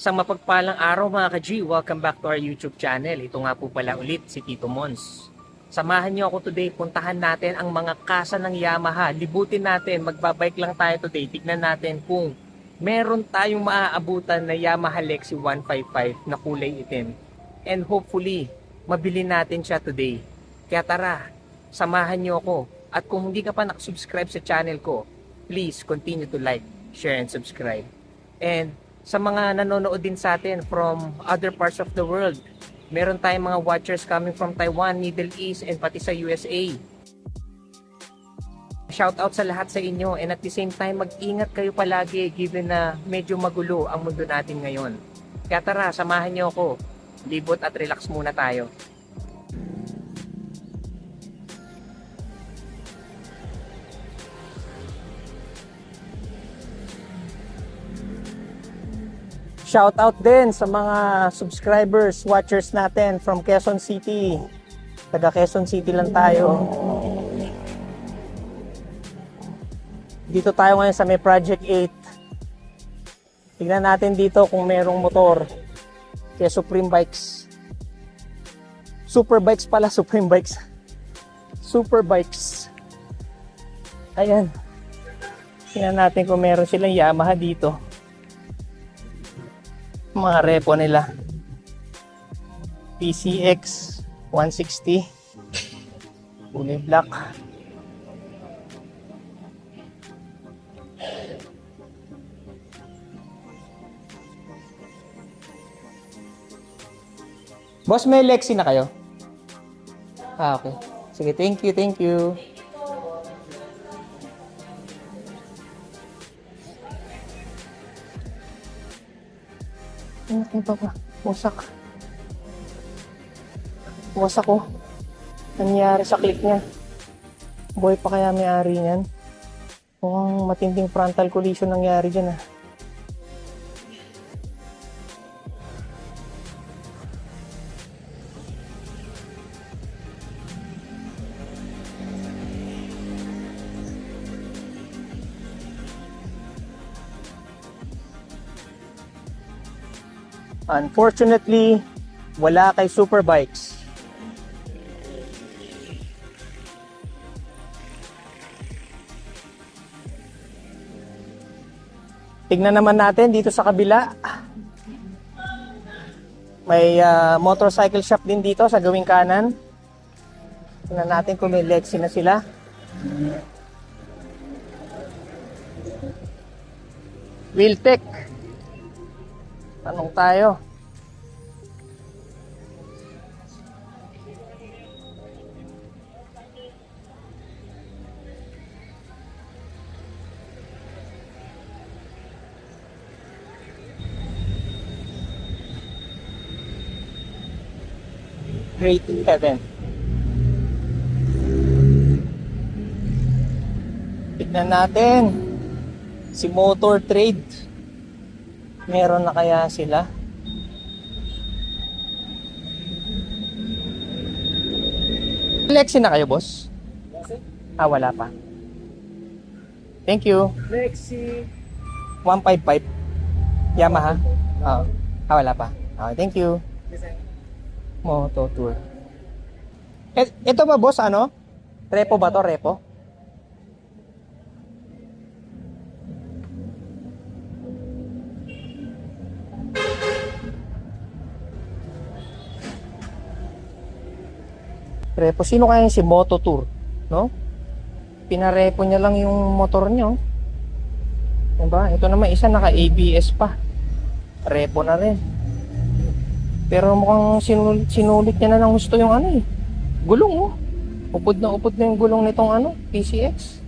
Sa mapagpalang araw mga ka-G, welcome back to our YouTube channel. Ito nga po pala ulit si Tito Mons. Samahan niyo ako today, puntahan natin ang mga kasa ng Yamaha. Libutin natin, magbabike lang tayo today. Tignan natin kung meron tayong maaabutan na Yamaha Lexi 155 na kulay itim. And hopefully, mabili natin siya today. Kaya tara, samahan niyo ako. At kung hindi ka pa nakasubscribe sa channel ko, please continue to like, share, and subscribe. And sa mga nanonood din sa atin from other parts of the world, meron tayong mga watchers coming from Taiwan, Middle East, and pati sa USA. Shout out sa lahat sa inyo, and at the same time, mag-ingat kayo palagi given na medyo magulo ang mundo natin ngayon. Kaya tara, samahan niyo ako. Libot at relax muna tayo. Shout out din sa mga subscribers, watchers natin from Quezon City. Taga Quezon City lang tayo. Dito tayo ngayon sa may Project 8. Tignan natin dito kung merong motor. Kaya Supreme Bikes. Super Bikes pala, Supreme Bikes. Super Bikes. Ayan. Tignan natin kung meron silang Yamaha dito. Mga repo nila. PCX 160 kulay black. Boss, may Lexi na kayo? Okay. Sige, thank you, thank you. Ano ba? Wasak. Wasak ko. Nangyari sa click niya. Boy pa kaya may-ari niyan? Mukhang matinding frontal collision nangyari dyan ah. Unfortunately, wala kay Super Bikes. Tignan naman natin dito sa kabila. May motorcycle shop din dito sa gawing kanan. Tignan natin kung may Lexi na sila. Wheeltech. Tanong tayo. Great Heaven. Tignan natin si Motor Trade. Meron na kaya sila? Lexi na kayo, boss? Ah, wala pa. Thank you. Lexi 155 Yamaha. Ah, wala pa. Okay, thank you. Moto Tour. Ito ba, boss, ano? Repo ba to? Repo? Repo. Sino kaya si Moto Tour? No? Pinarepo niya lang yung motor niya. Diba? Ito naman isa naka ABS pa. Repo na rin. Pero mukhang sinulit niya na ng gusto yung ano eh. Gulong oh. Upod na yung gulong nitong ano, PCX.